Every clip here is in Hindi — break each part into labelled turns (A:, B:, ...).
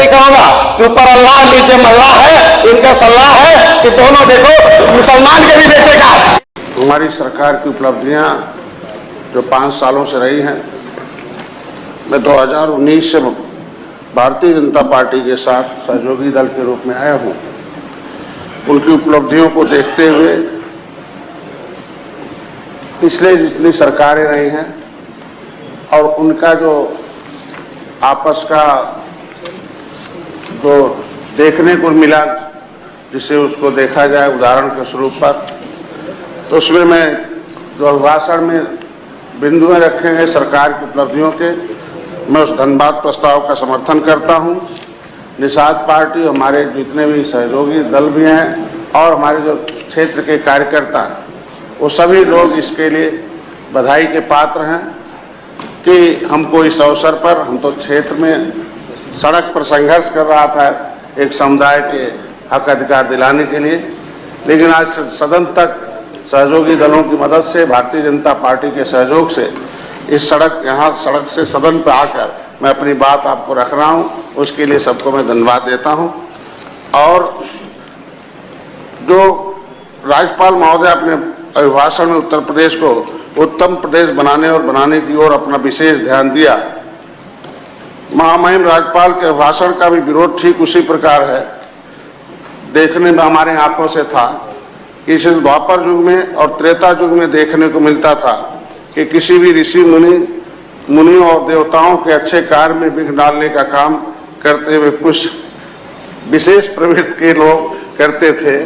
A: कहूंगा कि ऊपर अल्लाह नीचे मल्लाह है, इनका सलाह है कि दोनों देखो मुसलमान के भी देखेगा।
B: हमारी सरकार की उपलब्धियां जो 5 सालों से रही हैं, मैं 2019 से भारतीय जनता पार्टी के साथ सहयोगी दल के रूप में आया हूं। उनकी उपलब्धियों को देखते हुए पिछले जितनी सरकारें रही हैं और उनका जो आपस का जो देखने को मिला, जिसे उसको देखा जाए उदाहरण के स्वरूप पर, तो उसमें मैं जो अभिभाषण में बिंदु रखे गए सरकार की उपलब्धियों के, मैं उस धन्यवाद प्रस्ताव का समर्थन करता हूं। निषाद पार्टी, हमारे जितने भी सहयोगी दल भी हैं और हमारे जो क्षेत्र के कार्यकर्ता हैं, वो सभी लोग इसके लिए बधाई के पात्र हैं कि हमको इस अवसर पर, हम तो क्षेत्र में सड़क पर संघर्ष कर रहा था एक समुदाय के हक अधिकार दिलाने के लिए, लेकिन आज सदन तक सहयोगी दलों की मदद से, भारतीय जनता पार्टी के सहयोग से इस सड़क से सदन पर आकर मैं अपनी बात आपको रख रहा हूं, उसके लिए सबको मैं धन्यवाद देता हूं। और जो राज्यपाल महोदय अपने अभिभाषण में उत्तर प्रदेश को उत्तम प्रदेश बनाने की ओर अपना विशेष ध्यान दिया, महामहिम राज्यपाल के भाषण का भी विरोध ठीक उसी प्रकार है। देखने में हमारे आंखों से था कि इस द्वापर युग में और त्रेता युग में देखने को मिलता था कि किसी भी ऋषि मुनियों और देवताओं के अच्छे कार्य में विघ्न डालने का काम करते हुए कुछ विशेष प्रवृत्ति के लोग करते थे,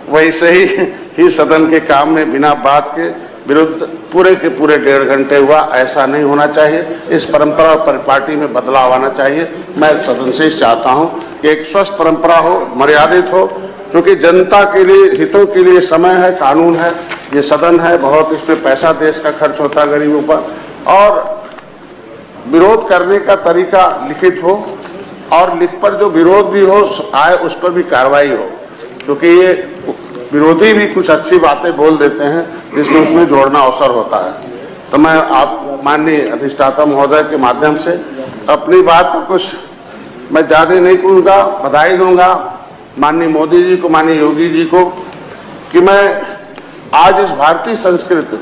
B: वैसे ही सदन के काम में बिना बात के विरुद्ध पूरे के पूरे 1.5 घंटे हुआ। ऐसा नहीं होना चाहिए। इस परंपरा और परिपाटी में बदलाव आना चाहिए। मैं सदन से चाहता हूं कि एक स्वस्थ परंपरा हो, मर्यादित हो, क्योंकि जनता के लिए, हितों के लिए समय है, कानून है, ये सदन है, बहुत इसमें पैसा देश का खर्च होता है गरीबों पर, और विरोध करने का तरीका लिखित हो और लिख पर जो विरोध भी हो आए उस पर भी कार्रवाई हो, क्योंकि ये विरोधी भी कुछ अच्छी बातें बोल देते हैं जिसमें उसमें जोड़ना अवसर होता है। तो मैं आप माननीय अधिष्ठाता महोदय के माध्यम से अपनी बात पर कुछ मैं ज़्यादा नहीं कहूँगा, बधाई दूंगा माननीय मोदी जी को, माननीय योगी जी को, कि मैं आज इस भारतीय संस्कृति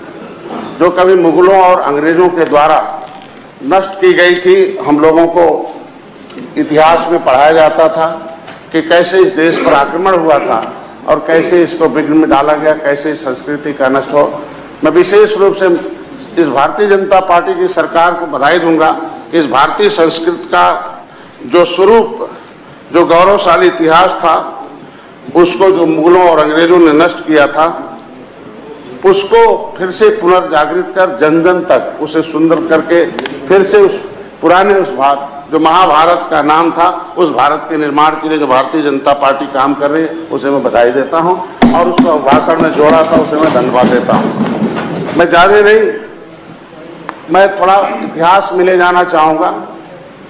B: जो कभी मुगलों और अंग्रेजों के द्वारा नष्ट की गई थी, हम लोगों को इतिहास में पढ़ाया जाता था कि कैसे इस देश पर आक्रमण हुआ था और कैसे इसको विघ्न में डाला गया, कैसे इस संस्कृति का नष्ट हो। मैं विशेष रूप से इस भारतीय जनता पार्टी की सरकार को बधाई दूंगा कि इस भारतीय संस्कृति का जो स्वरूप, जो गौरवशाली इतिहास था, उसको जो मुगलों और अंग्रेजों ने नष्ट किया था, उसको फिर से पुनर्जागृत कर जन जन तक उसे सुंदर करके फिर से उस पुराने उस जो महाभारत का नाम था, उस भारत के निर्माण के लिए जो भारतीय जनता पार्टी काम कर रही है, उसे मैं बधाई देता हूं और उसको भाषण में जोड़ा था उसे मैं धन्यवाद देता हूं। मैं ज़्यादा नहीं, मैं थोड़ा इतिहास में ले जाना चाहूँगा,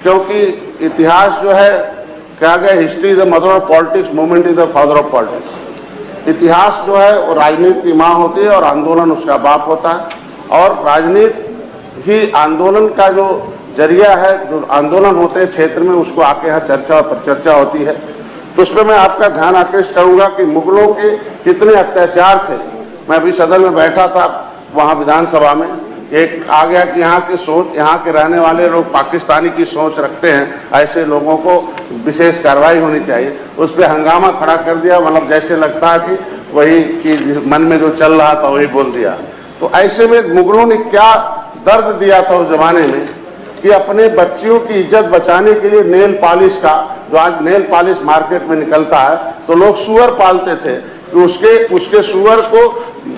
B: क्योंकि इतिहास जो है, क्या गया, history is the mother of politics, movement is the father of politics. इतिहास जो है वो राजनीति की माँ होती है और आंदोलन उसका बाप होता है, और राजनीति ही आंदोलन का जो जरिया है। जो आंदोलन होते हैं क्षेत्र में, उसको आके यहाँ चर्चा और परिचर्चा होती है। तो उस पर मैं आपका ध्यान आकृष्ट करूंगा कि मुगलों के कितने अत्याचार थे। मैं अभी सदन में बैठा था, वहाँ विधानसभा में एक आ गया कि यहाँ की सोच, यहाँ के रहने वाले लोग पाकिस्तानी की सोच रखते हैं, ऐसे लोगों को विशेष कार्रवाई होनी चाहिए। उस पर हंगामा खड़ा कर दिया, मतलब जैसे लगता है कि वही कि मन में जो चल रहा था वही बोल दिया। तो ऐसे में मुगलों ने क्या दर्द दिया था उस जमाने में कि अपने बच्चियों की इज्जत बचाने के लिए नेल पॉलिश का, जो आज नेल पॉलिश मार्केट में निकलता है, तो लोग सुअर पालते थे कि उसके सुअर को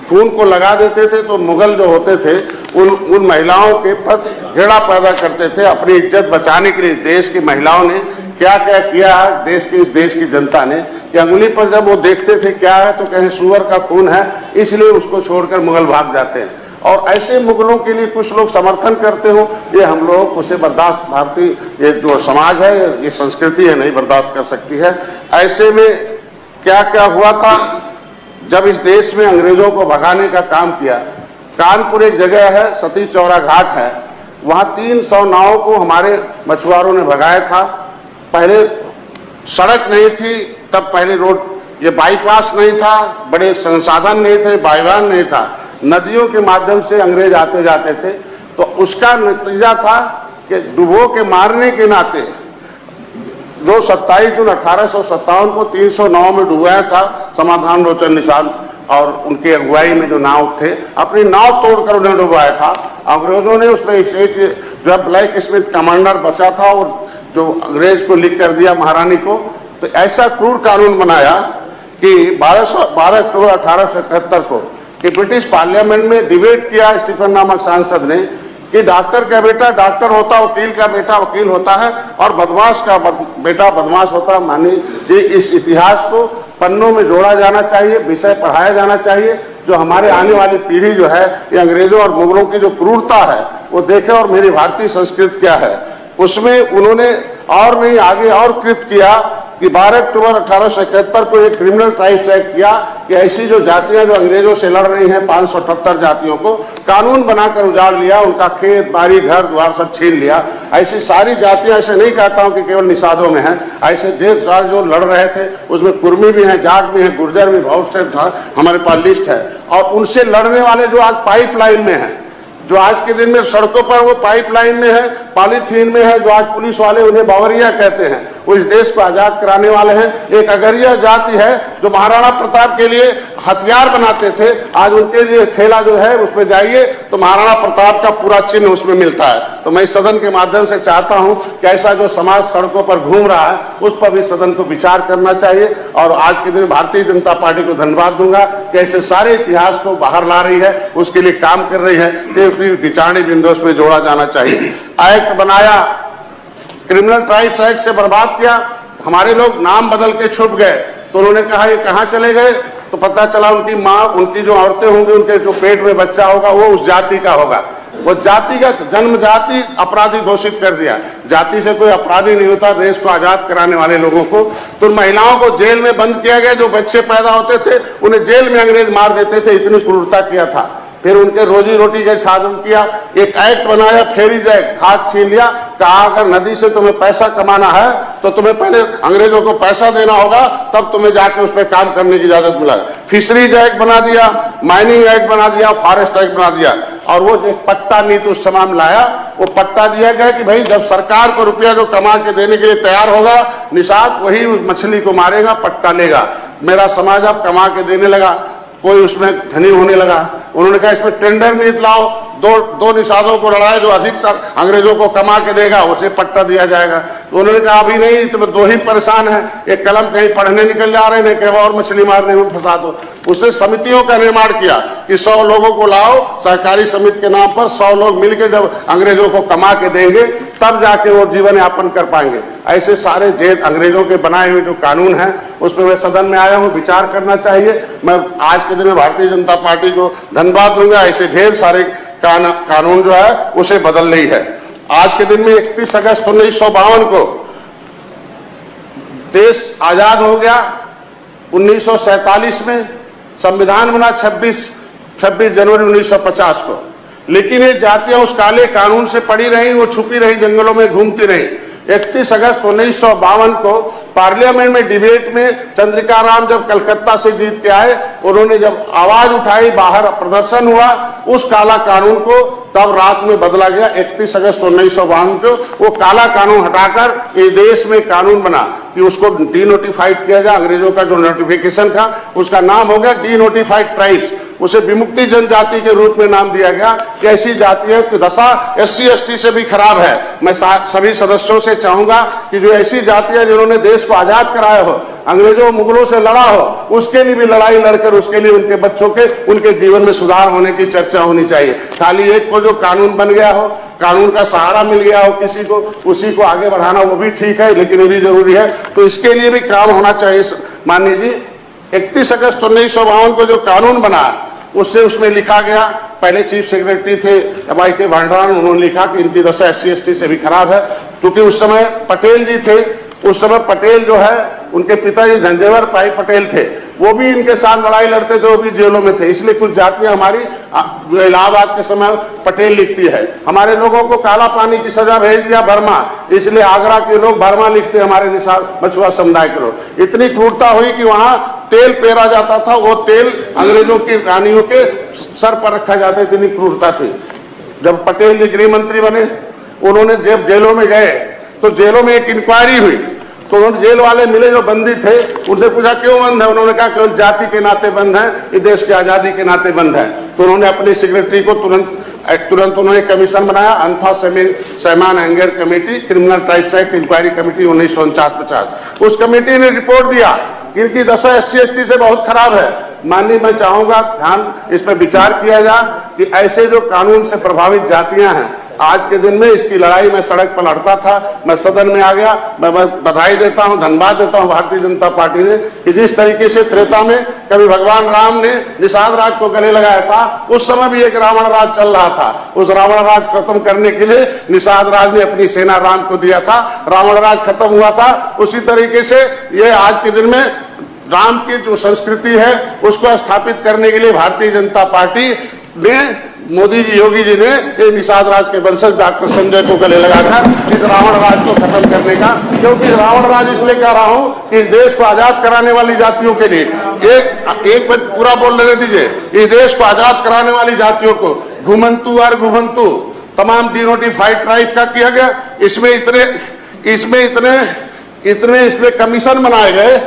B: खून को लगा देते थे। तो मुगल जो होते थे उन महिलाओं के प्रति घृणा पैदा करते थे अपनी इज्जत बचाने के लिए। देश की महिलाओं ने क्या क्या किया है, इस देश की जनता ने, कि अंगुली पर जब वो देखते थे क्या है तो कहें सुअर का खून है, इसलिए उसको छोड़कर मुगल भाग जाते हैं। और ऐसे मुगलों के लिए कुछ लोग समर्थन करते हो, ये हम लोग उसे बर्दाश्त, भारतीय ये जो समाज है, ये संस्कृति है, नहीं बर्दाश्त कर सकती है। ऐसे में क्या क्या हुआ था जब इस देश में अंग्रेजों को भगाने का काम किया। कानपुर एक जगह है, सती चौरा घाट है, वहाँ 300 नावों को हमारे मछुआरों ने भगाया था। पहले सड़क नहीं थी, तब पहले रोड, ये बाईपास नहीं था, बड़े संसाधन नहीं थे, बाईवान नहीं था, नदियों के माध्यम से अंग्रेज आते जाते थे। तो उसका नतीजा था कि डुबो के मारने के नाते जो 27 जून 1857 को 309 में डुबाया था समाधान लोचन निषाद और उनके अगुवाई में जो नाव थे, अपनी नाव तोड़कर उन्हें डुबाया था। अंग्रेजों ने उसमें एक जो ब्लैक स्मिथ कमांडर बचा था और जो अंग्रेज को लिख कर दिया महारानी को, तो ऐसा क्रूर कानून बनाया कि 12 अक्टूबर 1871 को कि ब्रिटिश पार्लियामेंट में डिबेट किया स्टीफन नामक सांसद ने कि डॉक्टर का बेटा डॉक्टर होता, वकील का बेटा वकील होता है और बदमाश का बेटा बदमाश होता है। मानिए इस इतिहास को पन्नों में जोड़ा जाना चाहिए, विषय पढ़ाया जाना चाहिए, जो हमारे आने वाली पीढ़ी जो है ये अंग्रेजों और मुगलों की जो क्रूरता है वो देखे और मेरी भारतीय संस्कृति क्या है। उसमें उन्होंने और नहीं आगे और कृत किया कि 12 अक्टूबर 1871 को एक क्रिमिनल ट्राइब्स एक्ट किया कि ऐसी जो जातियां जो अंग्रेजों से लड़ रही हैं 578 जातियों को कानून बनाकर उजाड़ लिया, उनका खेत बाड़ी घर द्वार सब छीन लिया। ऐसी सारी जातियां, ऐसे नहीं कहता हूं कि केवल निषादों में हैं, ऐसे ढेर सारे जो लड़ रहे थे उसमें कुर्मी भी हैं, जाट भी हैं, गुर्जर भी, बहुत से हमारे पास लिस्ट है। और उनसे लड़ने वाले जो आज पाइपलाइन में हैं, जो आज के दिन में सड़कों पर वो पाइपलाइन में है, पॉलीथीन में है, जो आज पुलिस वाले उन्हें बावरिया कहते हैं, वो इस देश को आजाद कराने वाले हैं। एक अगरिया जाति है जो महाराणा प्रताप के लिए हथियार बनाते थे, आज उनके लिए ठेला जो है उसमें जाइए तो महाराणा प्रताप का पूरा चिन्ह उसमें मिलता है। तो मैं इस सदन के माध्यम से चाहता हूं कि ऐसा जो समाज सड़कों पर घूम रहा है उस पर भी सदन को विचार करना चाहिए। और आज के दिन भारतीय जनता पार्टी को धन्यवाद दूंगा कि ऐसे सारे इतिहास को बाहर ला रही है, उसके लिए काम कर रही है, तो विचारणी बिंदु में जोड़ा जाना चाहिए। एक्ट बनाया, क्रिमिनल ट्राइब्स एक्ट से बर्बाद किया, हमारे लोग नाम बदल के छुप गए, तो उन्होंने कहा ये कहाँ चले गए, तो पता चला उनकी माँ, उनकी जो औरतें होंगी, उनके जो पेट में बच्चा होगा वो उस जाति का होगा। वो जातिगत जन्म जाति अपराधी घोषित कर दिया। जाति से कोई अपराधी नहीं होता देश को आजाद कराने वाले लोगों को। तो महिलाओं को जेल में बंद किया गया, जो बच्चे पैदा होते थे उन्हें जेल में अंग्रेज मार देते थे, इतनी क्रूरता किया था। फिर उनके रोजी रोटी का साधन किया, एक एक्ट बनाया फेरीज एक्ट, हाथ छीन लिया, कहा अगर नदी से तुम्हें पैसा कमाना है तो तुम्हें पहले अंग्रेजों को पैसा देना होगा, तब तुम्हें जाके उस पर काम करने की इजाजत मिला। फिशरीज एक्ट बना दिया, माइनिंग एक्ट बना दिया, फॉरेस्ट एक्ट बना दिया। और वो जो पट्टा नीति उस समय में लाया, वो पट्टा दिया गया कि भाई जब सरकार को रुपया जो कमा के देने के लिए तैयार होगा निषाद, वही उस मछली को मारेगा, पट्टा लेगा। मेरा समाज अब कमा के देने लगा, कोई उसमें धनी होने लगा। उन्होंने कहा इसमें टेंडर नीति लाओ, दो निषादों को लड़ाए, जो अधिक अंग्रेजों को कमा के देगा उसे पट्टा दिया जाएगा। तो उन्होंने कहा अभी नहीं, तुम्हें दो ही परेशान है, एक कलम कहीं पढ़ने निकल जा रहे हैं, कहीं और मछली मारने में फंसा दो। उसने समितियों का निर्माण किया कि 100 लोगों को लाओ, सहकारी समिति के नाम पर 100 लोग मिलकर जब अंग्रेजों को कमा के देंगे तब जाके वो जीवन यापन कर पाएंगे। ऐसे सारे जेल अंग्रेजों के बनाए हुए जो कानून हैं उसमें मैं सदन में आया हूँ, विचार करना चाहिए। मैं आज के दिन में भारतीय जनता पार्टी को धन्यवाद दूंगा, ऐसे ढेर सारे कानून जो है उसे बदल रही है। आज के दिन में 31 अगस्त 1952 को देश आजाद हो गया। 1947 में संविधान बना 26 जनवरी 1950 को, लेकिन ये जातियां उस काले कानून से पड़ी रही, वो छुपी रही, जंगलों में घूमती रही। 31 अगस्त 1952 को पार्लियामेंट में डिबेट में चंद्रिका राम जब कलकत्ता से जीत के आए, उन्होंने जब आवाज उठाई, बाहर प्रदर्शन हुआ, उस काला कानून को तब रात में बदला गया। 31 अगस्त 1952 को वो काला कानून हटाकर इस देश में कानून बना कि उसको डीनोटिफाइड किया जाए। अंग्रेजों का जो नोटिफिकेशन था उसका नाम हो गया डीनोटिफाइड ट्राइब्स, उसे विमुक्ति जनजाति के रूप में नाम दिया गया कि ऐसी जातियों की दशा SC ST से भी खराब है। मैं सभी सदस्यों से चाहूंगा कि जो ऐसी जातियां जिन्होंने देश को आजाद कराया हो, अंग्रेजों मुगलों से लड़ा हो, उसके लिए भी लड़ाई लड़कर उसके लिए उनके बच्चों के उनके जीवन में सुधार होने की चर्चा होनी चाहिए। खाली एक को जो कानून बन गया हो, कानून का सहारा मिल गया हो किसी को, उसी को आगे बढ़ाना वो भी ठीक है, लेकिन ये भी जरूरी है। तो इसके लिए भी काम होना चाहिए। माननीय जी, 31 अगस्त 1952 को जो कानून बना उससे उसमें लिखा गया, पहले चीफ सेक्रेटरी थे MI के भांडारण, उन्होंने लिखा कि इनकी दशा SC ST से भी खराब है। क्योंकि उस समय पटेल जी थे, उस समय पटेल जो है, उनके पिताजी झंझेवर भाई पटेल थे, वो भी इनके साथ लड़ाई लड़ते थे, वो भी जेलों में थे। इसलिए कुछ जातियां हमारी जो इलाहाबाद के समय पटेल लिखती है, हमारे लोगों को काला पानी की सजा भेज दिया बर्मा, इसलिए आगरा के लोग बर्मा लिखते, हमारे निषाद मछुआ समुदाय के लोग। इतनी क्रूरता हुई कि वहां तेल पेरा जाता था, वो तेल अंग्रेजों की रानियों के सर पर रखा जाता, इतनी क्रूरता थी। जब पटेल जी गृह मंत्री बने, उन्होंने जब जेलों में गए तो जेलों में एक इंक्वायरी हुई, तो उन्होंने जेल वाले मिले जो बंदी थे, उनसे पूछा क्यों बंद है? उन्होंने कहा केवल जाति के नाते बंद है, ये देश की आजादी के नाते बंद है। तो उन्होंने अपनी सेक्रेटरी को तुरंत उन्होंने कमीशन बनाया, Ananthasayanam Ayyangar committee, criminal tribes act inquiry committee 1949-50। उस कमेटी ने रिपोर्ट दिया कि इनकी दशा SC/ST से बहुत खराब है। माननीय, मैं चाहूंगा ध्यान इस पर विचार किया जाए कि ऐसे जो कानून से प्रभावित जातियां हैं, आज के दिन में इसकी लड़ाई मैं सड़क पर लड़ता था, मैं सदन में आ गया, मैं बधाई देता हूं, धन्यवाद देता हूं भारतीय जनता पार्टी ने कि जिस तरीके से त्रेता में कभी भगवान राम ने निषाद राज को गले लगाया था, उस समय भी एक रावण राज चल रहा था। उस रावण राज खत्म करने के लिए निषाद राज ने अपनी सेना राम को दिया था, रावण राज खत्म हुआ था। उसी तरीके से ये आज के दिन में राम की जो संस्कृति है उसको स्थापित करने के लिए भारतीय जनता पार्टी ने, मोदी जी, योगी जी ने ये निषाद राज के वंशज डॉक्टर संजय को गले लगा था इस रावण राज को खत्म करने का। क्योंकि रावण राज इसलिए कह रहा हूं कि इस देश को आजाद कराने वाली जातियों के लिए, एक पूरा बोल लेने दीजिए, इस देश को आजाद कराने वाली जातियों को घुमंतु और घुमंतु तमाम डिनोटिफाइड ट्राइब का किया गया। इसमें कमीशन बनाए गए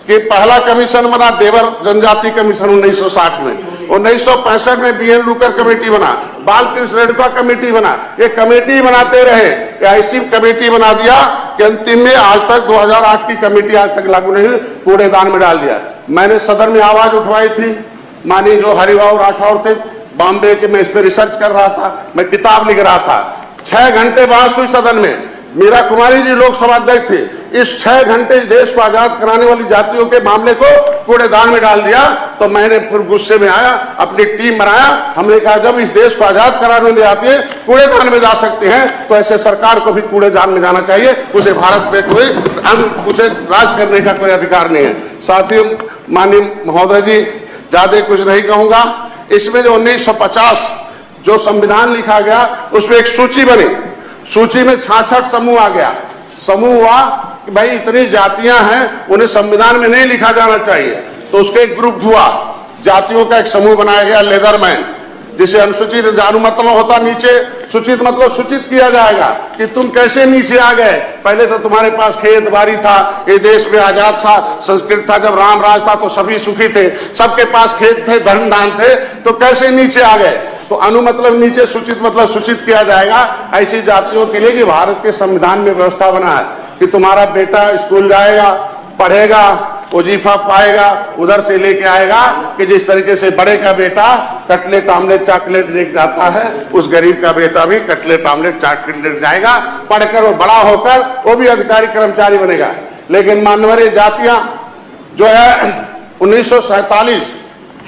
B: कि पहला कमीशन बना देवर जनजाति कमीशन 1960 में, 1965 में BN लूकर कमेटी बना, बालकृष्ण रेणुका कमेटी बना। ये कमेटी बनाते रहे, ऐसी कमेटी बना दिया कि अंतिम में आज तक 2008 की कमेटी आज तक लागू नहीं हुई, कूड़ेदान में डाल दिया। मैंने सदन में आवाज उठवाई थी, माननीय जो हरिभाऊ राठौर थे बॉम्बे के, मैं इस पर रिसर्च कर रहा था, मैं किताब लिख रहा था। 6 घंटे बहस हुई सदन में, मीरा कुमारी जी लोकसभा अध्यक्ष थे। इस 6 घंटे देश को आजाद कराने वाली जातियों के मामले को कूड़ेदान में डाल दिया। तो मैंने फिर गुस्से में आया, अपनी टीम बनाया, हमने कहा जब इस देश को आजाद कराने वाली जाति कूड़ेदान में जा सकते हैं तो ऐसे सरकार को भी कूड़ेदान में जाना चाहिए। उसे भारत पे उसे राज करने का कोई अधिकार नहीं है। साथियों, माननीय महोदय जी, ज्यादा कुछ नहीं कहूंगा। इसमें जो 1950 जो संविधान लिखा गया उसमें एक सूची बनी, सूची में 66 समूह आ गया। समूह हुआ कि भाई इतनी जातियां हैं, उन्हें संविधान में नहीं लिखा जाना चाहिए, तो उसके एक ग्रुप हुआ, जातियों का एक समूह बनाया गया लेदरमैन, जिसे अनुसूचित जानु मतलब होता नीचे, सूचित मतलब सूचित किया जाएगा कि तुम कैसे नीचे आ गए। पहले तो तुम्हारे पास खेत बाड़ी था, ये देश में आजाद सा संस्कृत था, जब राम राज था तो सभी सुखी थे, सबके पास खेत थे, धन दान थे, तो कैसे नीचे आ गए। तो अनु मतलब नीचे, सूचित मतलब सूचित किया जाएगा ऐसी जातियों के लिए कि भारत के संविधान में व्यवस्था बना है कि तुम्हारा बेटा स्कूल जाएगा, पढ़ेगा, वजीफा पाएगा, उधर से लेके आएगा कि जिस तरीके से बड़े का बेटा कटलेट आमलेट चॉकलेट लेके जाता है, उस गरीब का बेटा भी कटलेट आमलेट चॉकलेट जाएगा, पढ़कर वो बड़ा होकर वो भी अधिकारी कर्मचारी बनेगा। लेकिन मानवरीय जातियां जो है 1947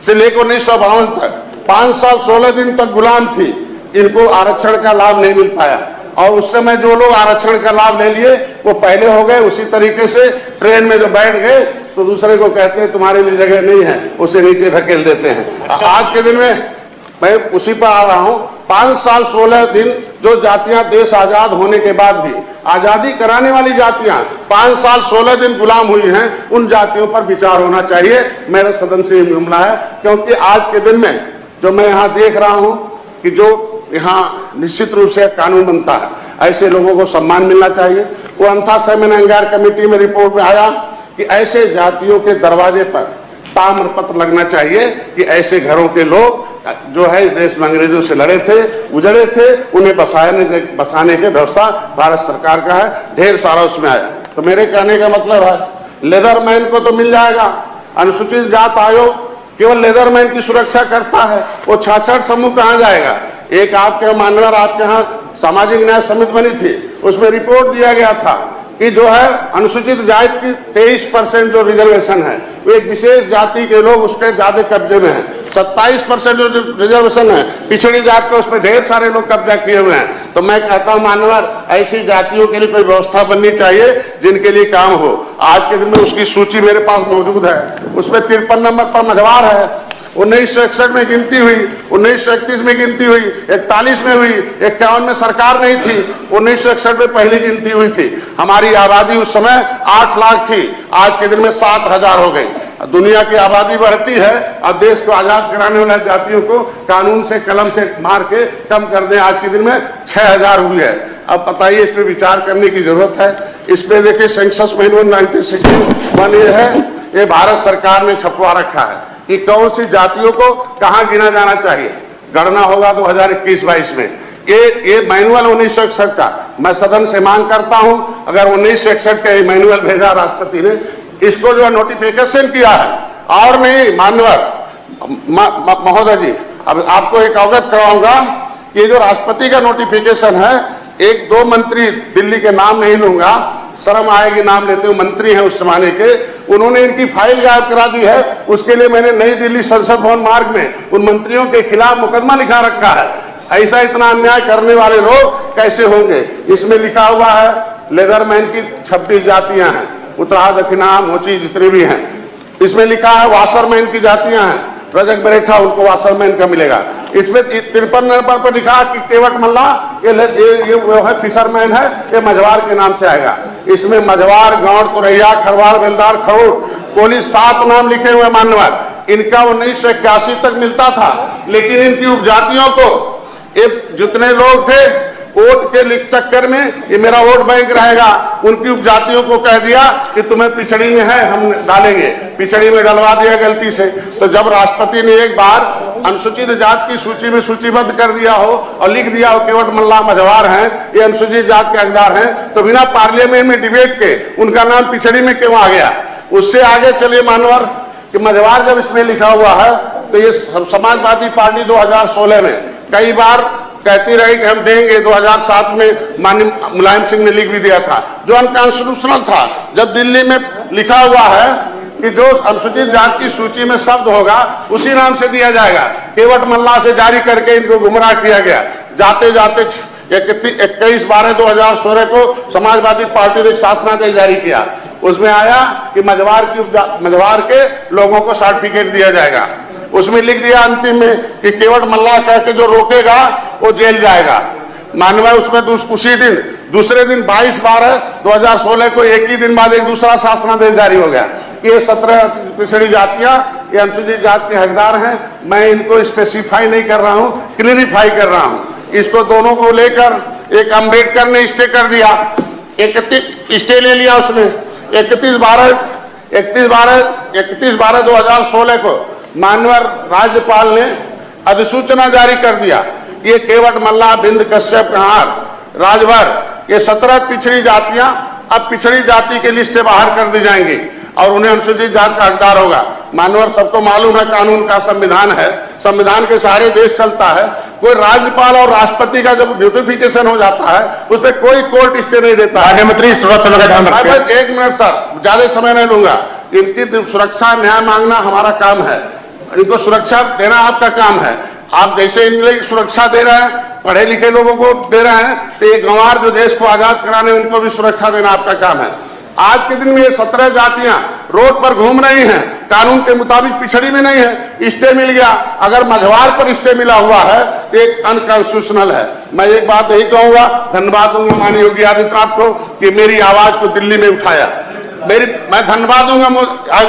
B: से लेकर 1952 तक 5 साल 16 दिन तक गुलाम थी, इनको आरक्षण का लाभ नहीं मिल पाया। और उस समय जो लोग आरक्षण का लाभ ले लिए वो पहले हो गए। उसी तरीके से ट्रेन में जो बैठ गए तो दूसरे को कहते हैं तुम्हारे लिए जगह नहीं है, उसे नीचे धकेल देते हैं। आज के दिन में मैं उसी पर आ रहा हूं। 5 साल 16 दिन जो जातियां देश आजाद होने के बाद भी, आजादी कराने वाली जातियां 5 साल 16 दिन गुलाम हुई हैं, उन जातियों पर विचार होना चाहिए। मेरे सदन से ये मामला है, क्योंकि आज के दिन में जो मैं यहाँ देख रहा हूँ कि जो यहाँ निश्चित रूप से कानून बनता है, ऐसे लोगों को सम्मान मिलना चाहिए। वो अंथा सैमन अंगार कमेटी में रिपोर्ट में आया कि ऐसे जातियों के दरवाजे पर ताम्र पत्र लगना चाहिए कि ऐसे घरों के लोग जो है इस देश में अंग्रेजों से लड़े थे, उजड़े थे, उन्हें बसाने की व्यवस्था भारत सरकार का है। ढेर सारा उसमें आया। तो मेरे कहने का मतलब है, लेदरमैन को तो मिल जाएगा, अनुसूचित जात आयोग केवल लेदरमैन की सुरक्षा करता है, वो 66 समूह कहाँ जाएगा। एक आपके मानवर आपके यहाँ सामाजिक न्याय समिति बनी थी, उसमें रिपोर्ट दिया गया था कि जो है अनुसूचित जाति की 23% जो रिजर्वेशन है वो एक विशेष जाति के लोग उसके ज्यादा कब्जे में है। 27% जो रिजर्वेशन है पिछड़ी जाति का, उसमें ढेर सारे लोग कब्जा किए हुए हैं। तो मैं कहता हूं मानवर, ऐसी जातियों के लिए कोई व्यवस्था बननी चाहिए जिनके लिए काम हो। आज के दिन में उसकी सूची मेरे पास मौजूद है, उसमें 53 नंबर पर मझवार है। 1961 में गिनती हुई, 1931 में गिनती हुई, 41 में हुई, 51 में सरकार नहीं थी, 1961 में पहली गिनती हुई थी। हमारी आबादी उस समय 8 लाख थी, आज के दिन में 7,000 हो गई। दुनिया की आबादी बढ़ती है, अब देश को आजाद कराने वाले जातियों को कानून से कलम से मार के कम कर दें, आज के दिन में 6,000 हुई है। अब बताइए, इस पे विचार करने की जरूरत है। इस पे देखिए सेंसस मैनुअल 1961 ये है, ये भारत सरकार ने छपवा रखा है कि कौन सी जातियों को कहां गिना जाना चाहिए। गणना होगा 2021-22 में। ये मैनुअल 1961 का, मैं सदन से मांग करता हूं, अगर 1961 का मैनुअल भेजा राष्ट्रपति ने, इसको जो नोटिफिकेशन किया है, और नहीं माननीय महोदय जी, अब आपको एक अवगत कराऊंगा कि जो राष्ट्रपति का नोटिफिकेशन है, 1-2 मंत्री, दिल्ली के नाम नहीं लूंगा, शर्म आएगी नाम लेते हुए, मंत्री हैं उस जमाने के, उन्होंने इनकी फाइल गायब करा दी है। उसके लिए मैंने नई दिल्ली संसद भवन मार्ग में उन मंत्रियों के खिलाफ मुकदमा लिखा रखा है। ऐसा इतना अन्याय करने वाले लोग कैसे होंगे। इसमें लिखा हुआ है लेदरमैन की 26 जातियां हैं, उत्तरा दक्षिणा मोची जितने भी हैं। इसमें लिखा है वाशरमैन की जातियां हैं, रजक बरेठा उनको वाशरमैन का मिलेगा। इसमें 53 नंबर पर लिखा कि केवट मल्ला ये वो है फिशरमैन है, ये मझवार के नाम से आएगा। इसमें मझवार, गौड़, तुरैया, खरवार, बेलदार, खरोड़, कोली 7 नाम लिखे हुए मान्यवर। इनका 1981 तक मिलता था, लेकिन इनकी उपजातियों को ये जितने लोग थे वोट के चक्कर में, ये मेरा वोट बैंक रहेगा, उनकी उपजातियों को कह दिया कि तुम्हें पिछड़ी में है, हम डालेंगे, पिछड़ी में डलवा दिया गलती से। तो जब राष्ट्रपति ने एक बार अनुसूचित जात की सूची में सूचीबद्ध कर दिया हो और लिख दिया हो केवट मल्ला मझवार हैं, ये अनुसूचित जात के हकदार हैं, तो बिना पार्लियामेंट में डिबेट के उनका नाम पिछड़ी में क्यों आ गया। उससे आगे चलिए मानवर कि मझवार जब इसमें लिखा हुआ है, तो ये समाजवादी पार्टी 2016 में कई बार कहती रही कि हम देंगे। 2007 में माननीय मुलायम सिंह ने लिख भी दिया था, जो अनकॉन्स्टिट्यूशनल था। जब दिल्ली में लिखा हुआ है कि जो अनुसूचित जात की सूची में शब्द होगा उसी नाम से दिया जाएगा, केवट मल्ला से जारी करके इनको गुमराह किया गया। जाते जाते 21/12/2016 को समाजवादी पार्टी ने एक शासनादेश जारी किया, उसमें आया कि मझवार के लोगों को सर्टिफिकेट दिया जाएगा। उसमें लिख दिया अंतिम में कि केवट मल्ला कह के जो रोकेगा वो जेल जाएगा। माननीय उसमें उसी दिन दूसरे दिन 22/12/2016 को एक ही दिन बाद एक दूसरा शासनादेश जारी हो गया। ये 17 पिछड़ी जातियां ये अनुसूचित जात के हकदार हैं। मैं इनको स्पेसिफाई नहीं कर रहा हूं, क्लियरिफाई कर रहा हूं। इसको दोनों को लेकर एक अम्बेडकर ने स्टे कर दिया, 31 स्टे ले लिया उसने। 31/12/2016 को माननीय राज्यपाल ने अधिसूचना जारी कर दिया। ये केवट मल्ला, बिंद, कश्यप, कहार, राजभर, ये 17 पिछड़ी जातियां अब पिछड़ी जाति के लिस्ट से बाहर कर दी जाएंगी और उन्हें अनुसूचित जात का हकदार होगा। मानवर सबको मालूम है कानून का संविधान है, संविधान के सारे देश चलता है। कोई राज्यपाल और राष्ट्रपति का जब नोटिफिकेशन हो जाता है उसमें कोई कोर्ट स्टे नहीं देता।
C: मंत्री सुरक्षा का ध्यान रखें।
B: 1 मिनट सर, ज्यादा समय नहीं लूंगा। इनकी सुरक्षा न्याय मांगना हमारा काम है, इनको सुरक्षा देना आपका काम है। आप जैसे इन लोग सुरक्षा दे रहे हैं, पढ़े लिखे लोगों को दे रहे हैं, तो ये गंवार जो देश को आजाद कराने उनको भी सुरक्षा देना आपका काम है। आज के दिन में ये 17 जातियां रोड पर घूम रही हैं, कानून के मुताबिक पिछड़ी में नहीं है, स्टे मिल गया। अगर मझवार पर स्टे मिला हुआ है तो एक अनकॉन्स्टिट्यूशनल है। मैं एक बात यही कहूंगा, धन्यवाद दूंगा माननीय योगी आदित्यनाथ को कि मेरी आवाज को दिल्ली में उठाया। मैं धन्यवाद दूंगा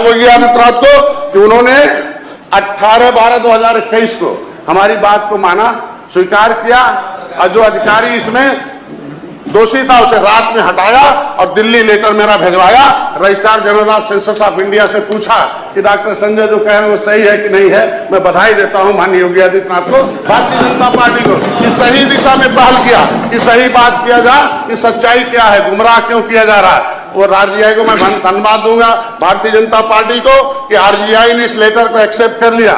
B: योगी आदित्यनाथ को कि उन्होंने 18/12/2021 को हमारी बात को माना, स्वीकार किया और जो अधिकारी इसमें दोषी था उसे रात में हटाया और दिल्ली लेटर मेरा भेजवाया। Registrar general of census of India से पूछा कि डॉक्टर संजय जो कह रहे हैं वो सही है कि नहीं है। मैं बधाई देता हूं माननीय योगी आदित्यनाथ को, भारतीय जनता पार्टी को, कि सही दिशा में पहल किया, कि सही बात किया जाए कि सच्चाई क्या है, गुमराह क्यों किया जा रहा है। और आरजीआई को मैं धन्यवाद दूंगा भारतीय जनता पार्टी को कि आरजीआई ने इस लेटर को एक्सेप्ट कर लिया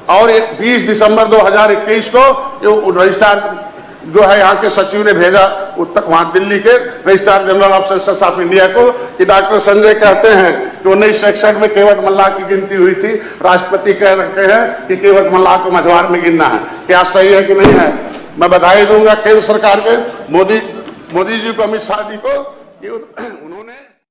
B: और 20 दिसंबर 2021 को जो रजिस्ट्रार जो है यहाँ के सचिव ने भेजा वहां दिल्ली के registrar general of census of India को कि डॉक्टर संजय कहते हैं कि 1961 में केवट मल्ला की गिनती हुई थी, राष्ट्रपति कह रहे हैं कि केवट मल्ला को मझवार में गिनना है, क्या सही है कि नहीं है। मैं बधाई दूंगा केंद्र सरकार के, मोदी मोदी जी को, अमित शाह जी को, ये